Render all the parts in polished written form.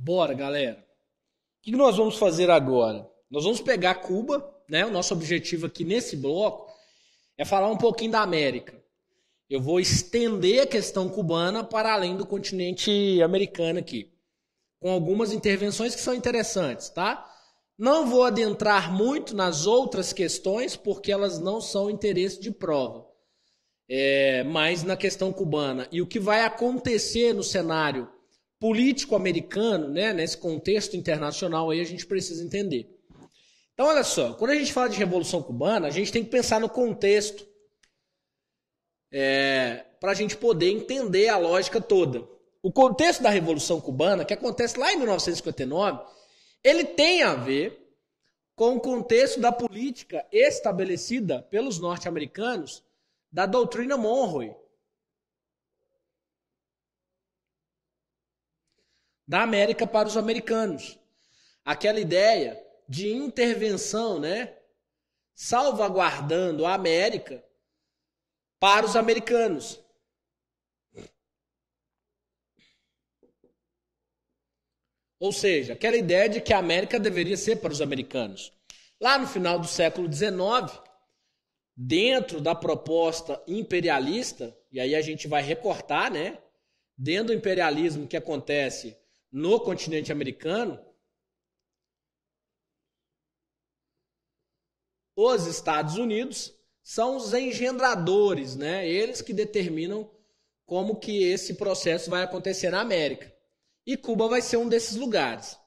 Bora, galera. O que nós vamos fazer agora? Nós vamos pegar Cuba, né? O nosso objetivo aqui nesse bloco é falar um pouquinho da América. Eu vou estender a questão cubana para além do continente americano aqui, com algumas intervenções que são interessantes, tá? Não vou adentrar muito nas outras questões, porque elas não são interesse de prova. Mas na questão cubana. E o que vai acontecer no cenário político americano, né, nesse contexto internacional aí, a gente precisa entender. Então, olha só, quando a gente fala de Revolução Cubana, a gente tem que pensar no contexto para a gente poder entender a lógica toda. O contexto da Revolução Cubana, que acontece lá em 1959, ele tem a ver com o contexto da política estabelecida pelos norte-americanos da doutrina Monroe, da América para os americanos. Aquela ideia de intervenção, né, salvaguardando a América para os americanos. Ou seja, aquela ideia de que a América deveria ser para os americanos. Lá no final do século XIX, dentro da proposta imperialista, e aí a gente vai recortar, né, dentro do imperialismo que acontece no continente americano, os Estados Unidos são os engendradores, né? Eles que determinam como que esse processo vai acontecer na América. E Cuba vai ser um desses lugares.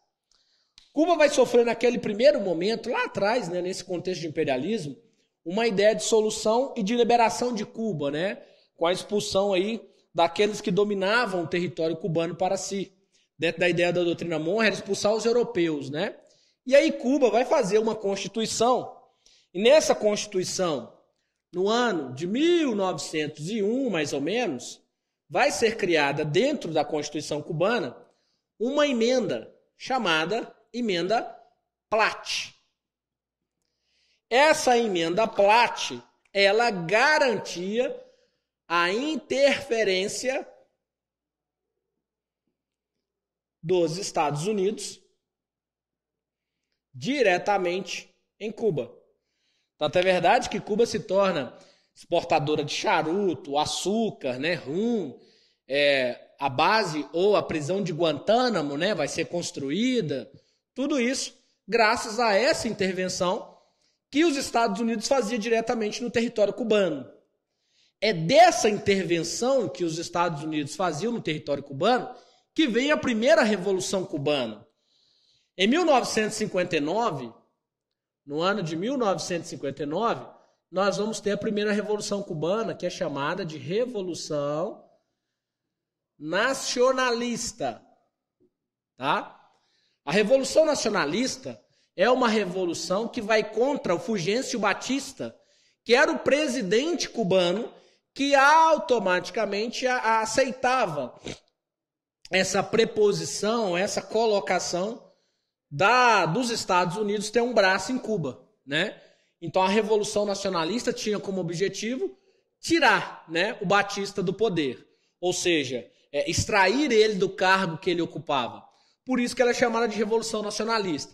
Cuba vai sofrer naquele primeiro momento, lá atrás, né, nesse contexto de imperialismo, uma ideia de solução e de liberação de Cuba, né? Com a expulsão aí daqueles que dominavam o território cubano para si. Dentro da ideia da doutrina Monroe, era expulsar os europeus, né? E aí Cuba vai fazer uma constituição. E nessa constituição, no ano de 1901, mais ou menos, vai ser criada dentro da Constituição cubana uma emenda chamada Emenda Platt. Essa emenda Platt, ela garantia a interferência dos Estados Unidos diretamente em Cuba. Tanto é verdade que Cuba se torna exportadora de charuto, açúcar, né, rum, a base ou a prisão de Guantánamo, né, vai ser construída. Tudo isso graças a essa intervenção que os Estados Unidos faziam diretamente no território cubano. É dessa intervenção que os Estados Unidos faziam no território cubano que vem a primeira Revolução Cubana. Em 1959, no ano de 1959, nós vamos ter a primeira Revolução Cubana, que é chamada de Revolução Nacionalista. Tá? A Revolução Nacionalista é uma revolução que vai contra o Fulgêncio Batista, que era o presidente cubano que automaticamente aceitava essa preposição, essa colocação dos Estados Unidos ter um braço em Cuba, né? Então a Revolução Nacionalista tinha como objetivo tirar, né, o Batista do poder, ou seja, extrair ele do cargo que ele ocupava. Por isso que ela é chamada de Revolução Nacionalista.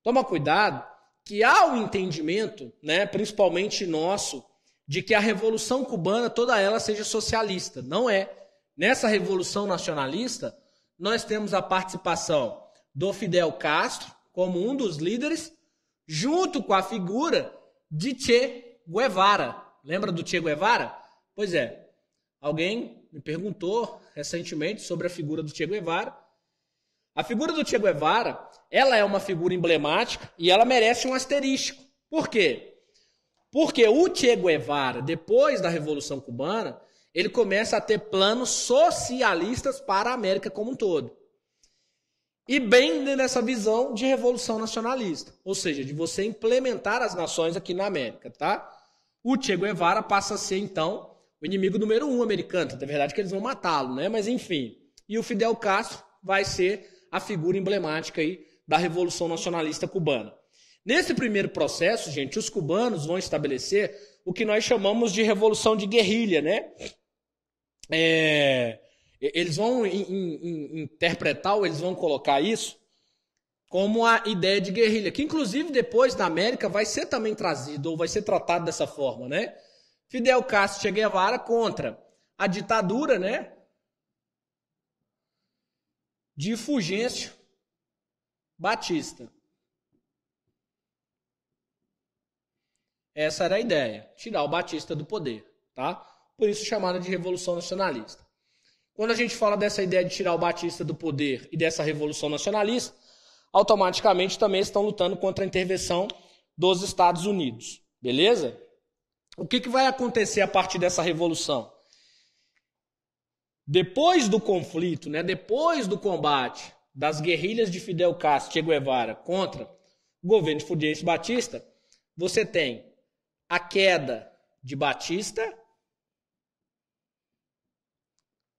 Toma cuidado que há o entendimento, né, principalmente nosso, de que a Revolução Cubana toda ela seja socialista. Não é. Nessa Revolução Nacionalista, nós temos a participação do Fidel Castro como um dos líderes, junto com a figura de Che Guevara. Lembra do Che Guevara? Pois é, alguém me perguntou recentemente sobre a figura do Che Guevara. A figura do Che Guevara, ela é uma figura emblemática e ela merece um asterisco. Por quê? Porque o Che Guevara, depois da Revolução Cubana, ele começa a ter planos socialistas para a América como um todo. E bem nessa visão de revolução nacionalista, ou seja, de você implementar as nações aqui na América, tá? O Che Guevara passa a ser, então, o inimigo número 1 americano. É verdade que eles vão matá-lo, né? Mas enfim. E o Fidel Castro vai ser a figura emblemática aí da Revolução Nacionalista Cubana. Nesse primeiro processo, gente, os cubanos vão estabelecer o que nós chamamos de revolução de guerrilha, né? Eles vão interpretar, ou eles vão colocar isso como a ideia de guerrilha, que inclusive depois na América vai ser também trazido, ou vai ser tratado dessa forma, né? Fidel Castro Che Guevara contra a ditadura, né? De Fulgêncio Batista. Essa era a ideia, tirar o Batista do poder, tá? Por isso chamada de Revolução Nacionalista. Quando a gente fala dessa ideia de tirar o Batista do poder e dessa Revolução Nacionalista, automaticamente também estão lutando contra a intervenção dos Estados Unidos, beleza? O que vai acontecer a partir dessa revolução? Depois do conflito, né, depois do combate das guerrilhas de Fidel Castro Che Guevara contra o governo de Fulgêncio Batista, você tem a queda de Batista,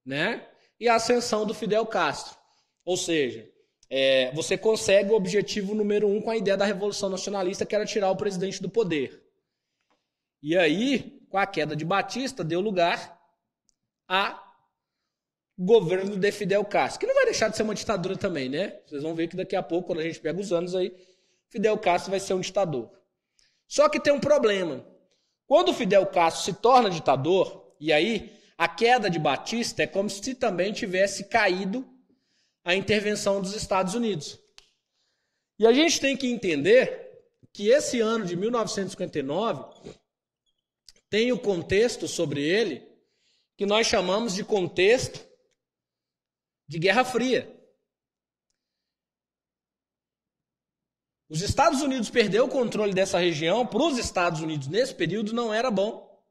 né, e a ascensão do Fidel Castro. Ou seja, você consegue o objetivo número 1 com a ideia da Revolução Nacionalista, que era tirar o presidente do poder. E aí, com a queda de Batista, deu lugar a governo de Fidel Castro, que não vai deixar de ser uma ditadura também, né? Vocês vão ver que daqui a pouco, quando a gente pega os anos aí, Fidel Castro vai ser um ditador. Só que tem um problema. Quando Fidel Castro se torna ditador, e aí a queda de Batista é como se também tivesse caído a intervenção dos Estados Unidos. E a gente tem que entender que esse ano de 1959 tem o contexto sobre ele que nós chamamos de contexto de Guerra Fria. Os Estados Unidos perderam o controle dessa região para os Estados Unidos nesse período não era bom.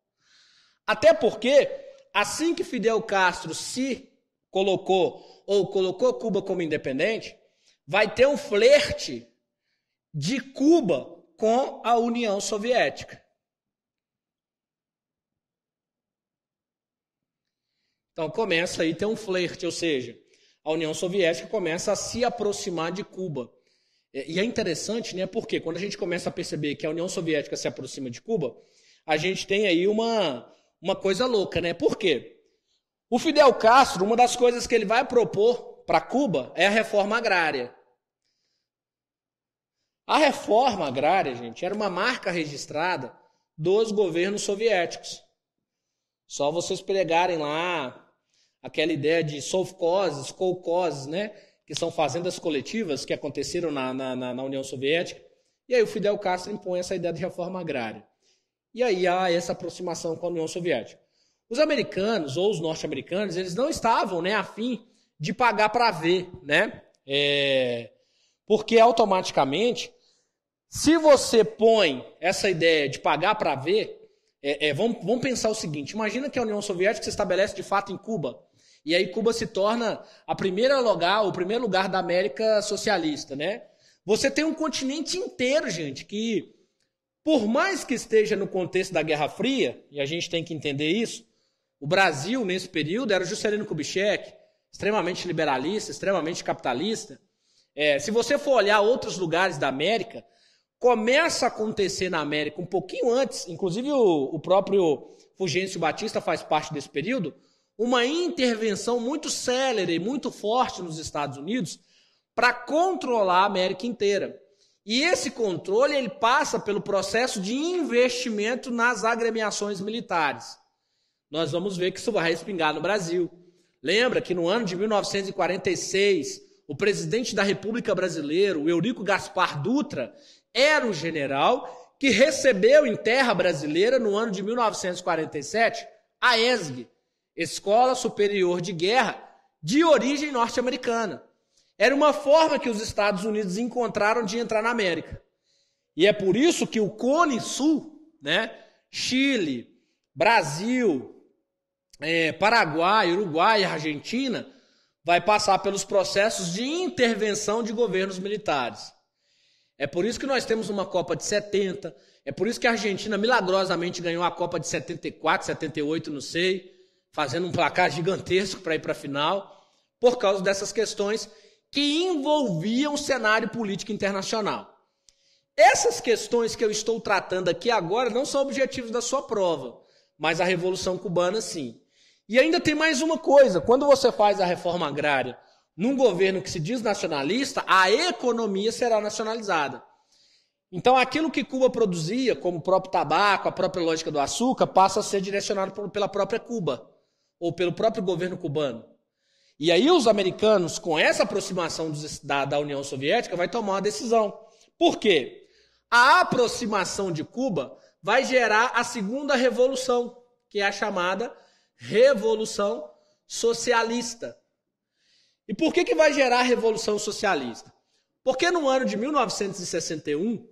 Até porque, assim que Fidel Castro se colocou, ou colocou Cuba como independente, vai ter um flerte de Cuba com a União Soviética. Então começa aí a ter um flerte, ou seja, a União Soviética começa a se aproximar de Cuba. E é interessante, né? Porque quando a gente começa a perceber que a União Soviética se aproxima de Cuba, a gente tem aí uma coisa louca, né? Por quê? O Fidel Castro, uma das coisas que ele vai propor para Cuba é a reforma agrária. A reforma agrária, gente, era uma marca registrada dos governos soviéticos. Só vocês pegarem lá aquela ideia de sovkhozes, kolkhozes, né? Que são fazendas coletivas que aconteceram na União Soviética. E aí o Fidel Castro impõe essa ideia de reforma agrária. E aí há essa aproximação com a União Soviética. Os americanos, ou os norte-americanos, eles não estavam, né, a fim de pagar para ver, né? Porque automaticamente, se você põe essa ideia de pagar para ver, vamos pensar o seguinte, imagina que a União Soviética se estabelece de fato em Cuba, e aí Cuba se torna o primeiro lugar da América socialista, né? Você tem um continente inteiro, gente, que por mais que esteja no contexto da Guerra Fria, e a gente tem que entender isso, o Brasil nesse período era Juscelino Kubitschek, extremamente liberalista, extremamente capitalista. Se você for olhar outros lugares da América, começa a acontecer na América um pouquinho antes, inclusive o próprio Fulgêncio Batista faz parte desse período, uma intervenção muito célere, muito forte nos Estados Unidos para controlar a América inteira. E esse controle ele passa pelo processo de investimento nas agremiações militares. Nós vamos ver que isso vai respingar no Brasil. Lembra que no ano de 1946, o presidente da República Brasileira, o Eurico Gaspar Dutra, era um general que recebeu em terra brasileira, no ano de 1947, a ESG, Escola Superior de Guerra, de origem norte-americana. Era uma forma que os Estados Unidos encontraram de entrar na América. E é por isso que o Cone Sul, né, Chile, Brasil, Paraguai, Uruguai e Argentina, vai passar pelos processos de intervenção de governos militares. É por isso que nós temos uma Copa de 70, é por isso que a Argentina milagrosamente ganhou a Copa de 74, 78, não sei, fazendo um placar gigantesco para ir para a final, por causa dessas questões que envolviam o cenário político internacional. Essas questões que eu estou tratando aqui agora não são objetivos da sua prova, mas a Revolução Cubana sim. E ainda tem mais uma coisa, quando você faz a reforma agrária num governo que se diz nacionalista, a economia será nacionalizada. Então aquilo que Cuba produzia, como o próprio tabaco, a própria lógica do açúcar, passa a ser direcionado pela própria Cuba, ou pelo próprio governo cubano. E aí os americanos, com essa aproximação da União Soviética, vai tomar uma decisão. Por quê? A aproximação de Cuba vai gerar a segunda revolução, que é a chamada Revolução Socialista. E por que vai gerar a Revolução Socialista? Porque no ano de 1961,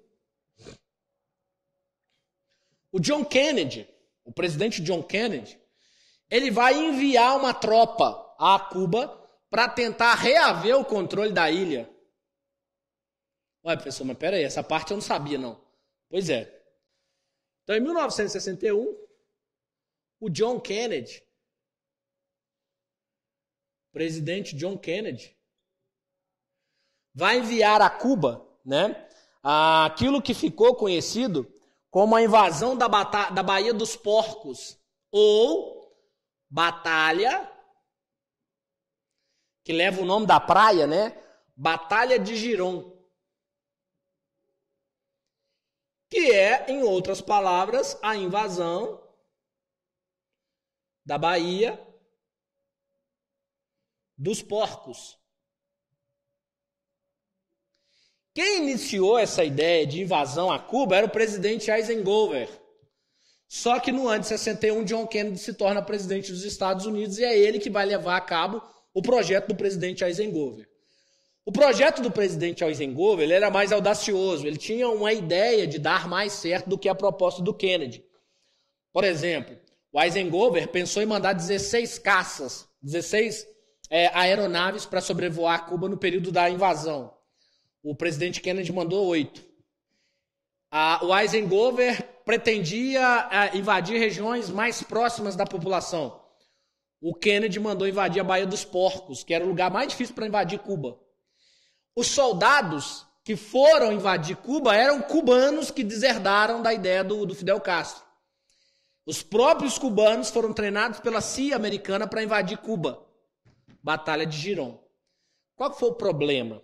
o John Kennedy, o presidente John Kennedy, ele vai enviar uma tropa a Cuba para tentar reaver o controle da ilha. Ué, professor, mas peraí, essa parte eu não sabia, não. Pois é. Então, em 1961, o John Kennedy, presidente John Kennedy, vai enviar a Cuba, né, aquilo que ficou conhecido como a invasão da Baía dos Porcos, ou Batalha, que leva o nome da praia, né? Batalha de Giron. Que é, em outras palavras, a invasão da Baía dos Porcos. Quem iniciou essa ideia de invasão a Cuba era o presidente Eisenhower. Só que no ano de 61, John Kennedy se torna presidente dos Estados Unidos e é ele que vai levar a cabo o projeto do presidente Eisenhower. O projeto do presidente Eisenhower ele era mais audacioso, ele tinha uma ideia de dar mais certo do que a proposta do Kennedy. Por exemplo, o Eisenhower pensou em mandar 16 caças, 16 aeronaves para sobrevoar Cuba no período da invasão. O presidente Kennedy mandou 8. O Eisenhower pretendia invadir regiões mais próximas da população. O Kennedy mandou invadir a Baía dos Porcos, que era o lugar mais difícil para invadir Cuba. Os soldados que foram invadir Cuba eram cubanos que deserdaram da ideia do Fidel Castro. Os próprios cubanos foram treinados pela CIA americana para invadir Cuba. Batalha de Giron. Qual foi o problema?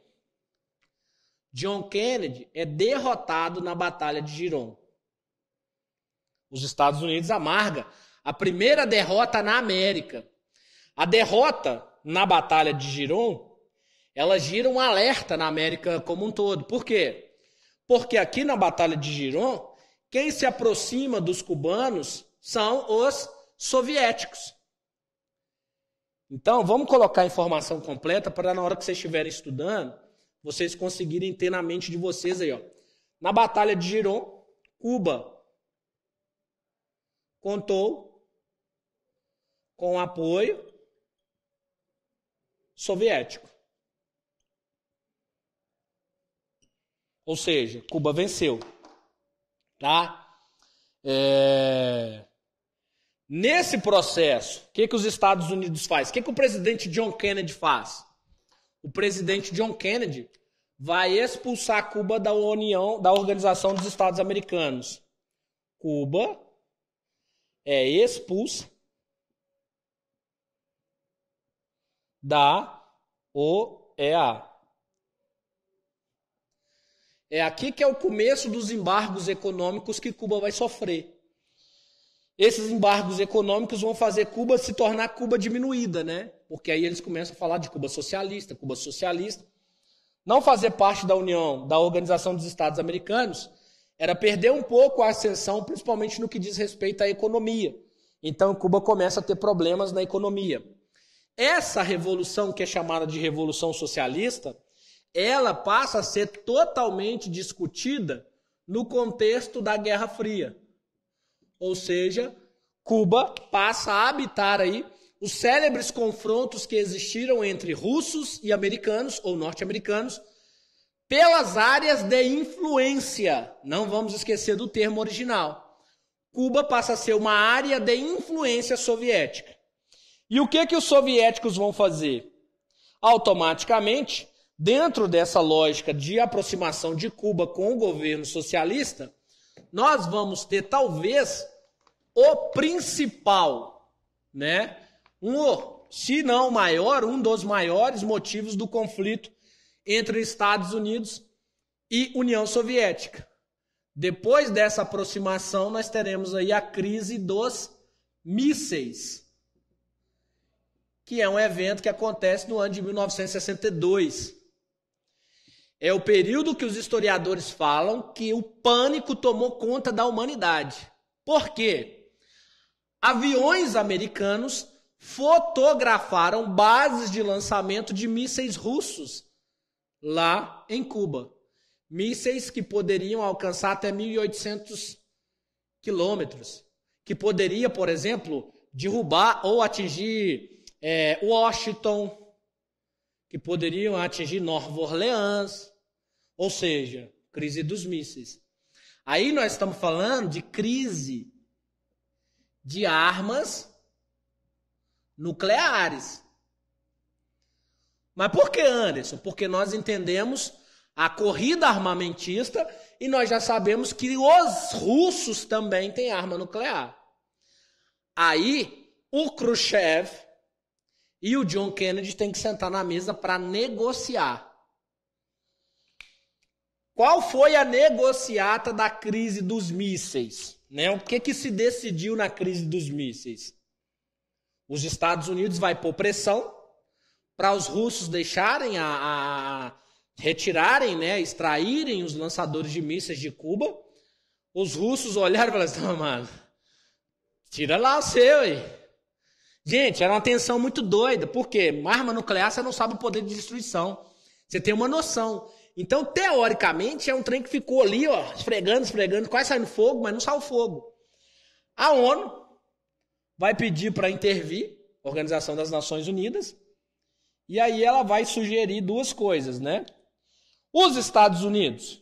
John Kennedy é derrotado na Batalha de Giron. Os Estados Unidos amarga a primeira derrota na América. A derrota na Batalha de Giron, ela gira um alerta na América como um todo. Por quê? Porque aqui na Batalha de Giron, quem se aproxima dos cubanos são os soviéticos. Então, vamos colocar a informação completa para na hora que vocês estiverem estudando, vocês conseguirem ter na mente de vocês aí, ó. Na Batalha de Giron, Cuba contou com o apoio soviético. Ou seja, Cuba venceu. Tá? Nesse processo, o que os Estados Unidos faz? O que o presidente John Kennedy faz? O presidente John Kennedy vai expulsar Cuba da Organização dos Estados Americanos. Cuba é expulsa da OEA. É aqui que é o começo dos embargos econômicos que Cuba vai sofrer. Esses embargos econômicos vão fazer Cuba se tornar Cuba diminuída, né? Porque aí eles começam a falar de Cuba socialista, Cuba socialista. Não fazer parte da União, da Organização dos Estados Americanos, era perder um pouco a ascensão, principalmente no que diz respeito à economia. Então Cuba começa a ter problemas na economia. Essa revolução, que é chamada de Revolução Socialista, ela passa a ser totalmente discutida no contexto da Guerra Fria. Ou seja, Cuba passa a habitar aí os célebres confrontos que existiram entre russos e americanos, ou norte-americanos, pelas áreas de influência. Não vamos esquecer do termo original. Cuba passa a ser uma área de influência soviética. E o que os soviéticos vão fazer? Automaticamente, dentro dessa lógica de aproximação de Cuba com o governo socialista, nós vamos ter talvez o principal, né, se não o maior, um dos maiores motivos do conflito entre Estados Unidos e União Soviética. Depois dessa aproximação, nós teremos aí a crise dos mísseis, que é um evento que acontece no ano de 1962. É o período que os historiadores falam que o pânico tomou conta da humanidade. Por quê? Aviões americanos fotografaram bases de lançamento de mísseis russos lá em Cuba. Mísseis que poderiam alcançar até 1.800 quilômetros, que poderia, por exemplo, derrubar ou atingir Washington, que poderiam atingir Nova Orleans, ou seja, crise dos mísseis. Aí nós estamos falando de crise de armas nucleares. Mas por que, Anderson? Porque nós entendemos a corrida armamentista e nós já sabemos que os russos também têm arma nuclear. Aí o Khrushchev e o John Kennedy têm que sentar na mesa para negociar. Qual foi a negociata da crise dos mísseis? O que se decidiu na crise dos mísseis? Os Estados Unidos vai pôr pressão para os russos deixarem retirarem, extraírem os lançadores de mísseis de Cuba. Os russos olharam e falaram assim, não, mano, tira lá o seu aí. Gente, era uma tensão muito doida. Por quê? Arma nuclear, você não sabe o poder de destruição. Você tem uma noção. Então, teoricamente, é um trem que ficou ali, ó, esfregando, quase saindo fogo, mas não saiu fogo. A ONU vai pedir para intervir, Organização das Nações Unidas, e aí ela vai sugerir duas coisas, Os Estados Unidos,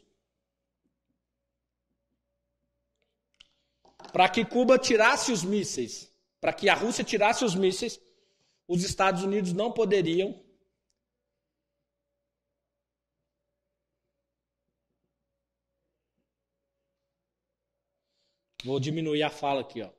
para que Cuba tirasse os mísseis, para que a Rússia tirasse os mísseis, os Estados Unidos não poderiam Vou diminuir a fala aqui, ó.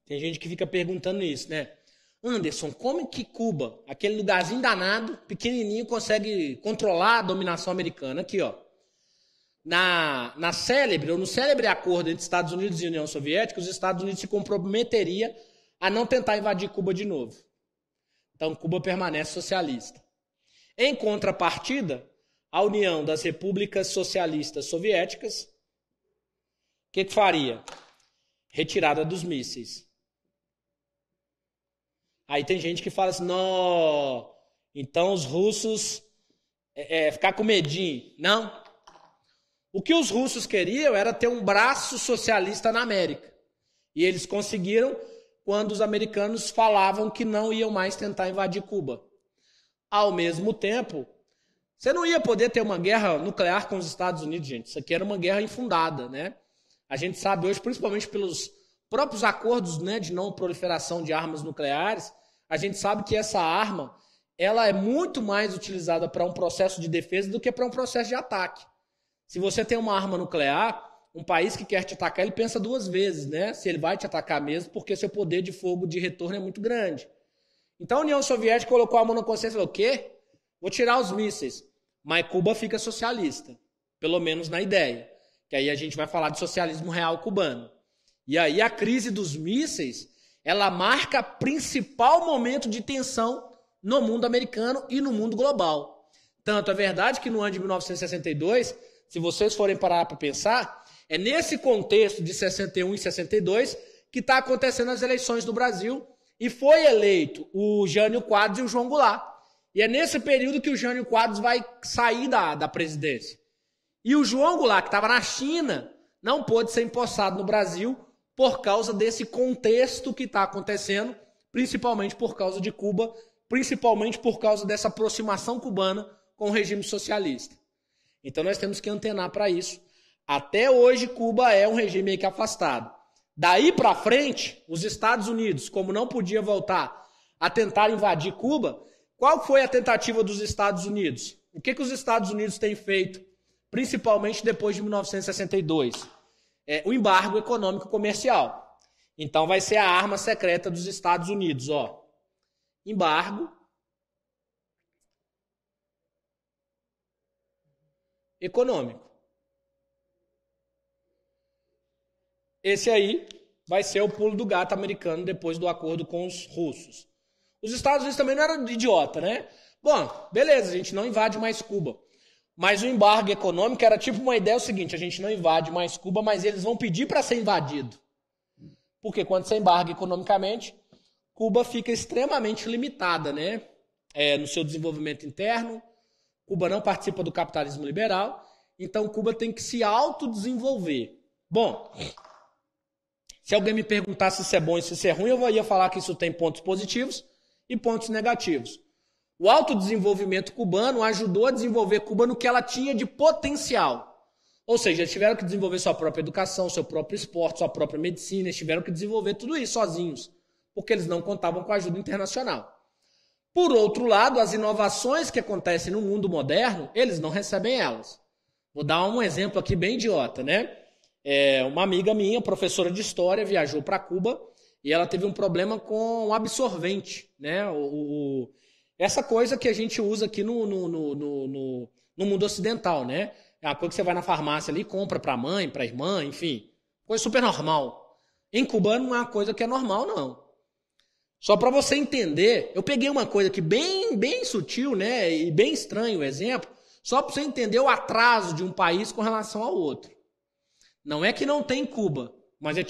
Tem gente que fica perguntando isso, Anderson, como que Cuba, aquele lugarzinho danado, pequenininho, consegue controlar a dominação americana? Aqui, ó. No célebre acordo entre Estados Unidos e União Soviética, os Estados Unidos se comprometeria a não tentar invadir Cuba de novo. Então, Cuba permanece socialista. Em contrapartida, a União das Repúblicas Socialistas Soviéticas, o que faria? Retirada dos mísseis. Aí tem gente que fala assim, não, então os russos ficar com medinho. Não. O que os russos queriam era ter um braço socialista na América. E eles conseguiram quando os americanos falavam que não iam mais tentar invadir Cuba. Ao mesmo tempo, você não ia poder ter uma guerra nuclear com os Estados Unidos, gente. Isso aqui era uma guerra infundada, A gente sabe hoje, principalmente pelos próprios acordos, de não proliferação de armas nucleares, a gente sabe que essa arma ela é muito mais utilizada para um processo de defesa do que para um processo de ataque. Se você tem uma arma nuclear, um país que quer te atacar, ele pensa duas vezes, se ele vai te atacar mesmo, porque seu poder de fogo de retorno é muito grande. Então a União Soviética colocou a mão na consciência e falou, o quê? Vou tirar os mísseis. Mas Cuba fica socialista, pelo menos na ideia. Que aí a gente vai falar de socialismo real cubano. E aí a crise dos mísseis, ela marca o principal momento de tensão no mundo americano e no mundo global. Tanto é verdade que no ano de 1962, se vocês forem parar para pensar, é nesse contexto de 61 e 62 que está acontecendo as eleições do Brasil e foi eleito o Jânio Quadros e o João Goulart. E é nesse período que o Jânio Quadros vai sair da presidência. E o João Goulart, que estava na China, não pôde ser empossado no Brasil por causa desse contexto que está acontecendo, principalmente por causa de Cuba, principalmente por causa dessa aproximação cubana com o regime socialista. Então nós temos que antenar para isso. Até hoje, Cuba é um regime meio que afastado. Daí para frente, os Estados Unidos, como não podia voltar a tentar invadir Cuba, Qual foi a tentativa dos Estados Unidos? O que os Estados Unidos têm feito, principalmente depois de 1962? O embargo econômico comercial. Então vai ser a arma secreta dos Estados Unidos, ó. Embargo econômico. Esse aí vai ser o pulo do gato americano depois do acordo com os russos. Os Estados Unidos também não eram idiota, né? Bom, beleza, a gente não invade mais Cuba. Mas o embargo econômico era tipo uma ideia, o seguinte, a gente não invade mais Cuba, mas eles vão pedir para ser invadido. Porque quando você embarga economicamente, Cuba fica extremamente limitada, né? No seu desenvolvimento interno, Cuba não participa do capitalismo liberal, então Cuba tem que se autodesenvolver. Bom, se alguém me perguntasse se isso é bom e se isso é ruim, eu ia falar que isso tem pontos positivos e pontos negativos. O autodesenvolvimento cubano ajudou a desenvolver Cuba no que ela tinha de potencial. Ou seja, eles tiveram que desenvolver sua própria educação, seu próprio esporte, sua própria medicina, eles tiveram que desenvolver tudo isso sozinhos, porque eles não contavam com a ajuda internacional. Por outro lado, as inovações que acontecem no mundo moderno, eles não recebem elas. Vou dar um exemplo aqui bem idiota, né? Uma amiga minha, professora de história, viajou para Cuba e ela teve um problema com o absorvente, né? Essa coisa que a gente usa aqui no mundo ocidental, né? É a coisa que você vai na farmácia ali e compra para a mãe, para a irmã, enfim. Coisa super normal. Em Cuba não é uma coisa que é normal, não. Só para você entender, eu peguei uma coisa aqui bem sutil, né? E bem estranho o exemplo, só para você entender o atraso de um país com relação ao outro. Não é que não tem em Cuba, mas é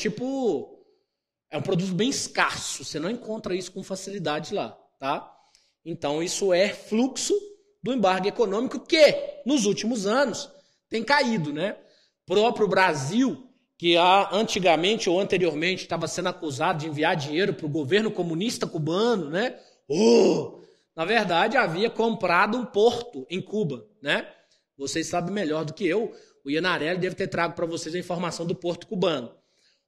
um produto bem escasso. Você não encontra isso com facilidade lá, tá? Então isso é fluxo do embargo econômico que, nos últimos anos, tem caído, né? O próprio Brasil, que antigamente ou anteriormente estava sendo acusado de enviar dinheiro para o governo comunista cubano, né? Na verdade, havia comprado um porto em Cuba, né? Vocês sabem melhor do que eu. O Ianarelli deve ter trago para vocês a informação do porto cubano.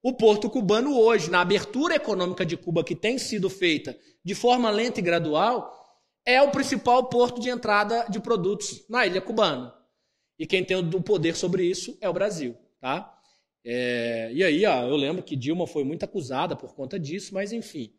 O porto cubano hoje, na abertura econômica de Cuba, que tem sido feita de forma lenta e gradual, é o principal porto de entrada de produtos na ilha cubana. E quem tem o poder sobre isso é o Brasil, tá? E aí, eu lembro que Dilma foi muito acusada por conta disso, mas enfim.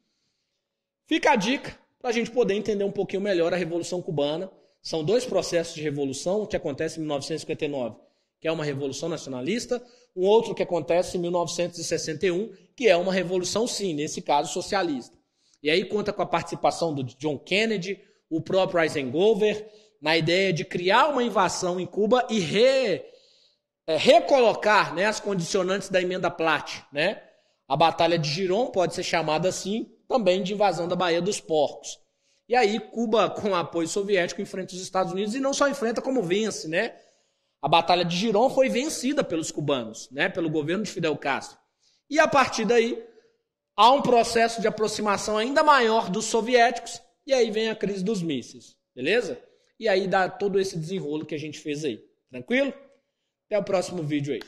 Fica a dica para a gente poder entender um pouquinho melhor a Revolução Cubana. São dois processos de revolução que acontecem em 1959, que é uma revolução nacionalista, um outro que acontece em 1961, que é uma revolução, sim, nesse caso, socialista. E aí conta com a participação do John Kennedy, o próprio Eisenhower, na ideia de criar uma invasão em Cuba e recolocar, né, as condicionantes da emenda Platt, né? A Batalha de Giron pode ser chamada assim, também de invasão da Baía dos Porcos. E aí Cuba, com apoio soviético, enfrenta os Estados Unidos e não só enfrenta como vence, né? A Batalha de Giron foi vencida pelos cubanos, né? Pelo governo de Fidel Castro. E a partir daí, há um processo de aproximação ainda maior dos soviéticos e aí vem a crise dos mísseis, beleza? E aí dá todo esse desenrolo que a gente fez aí. Tranquilo? Até o próximo vídeo aí.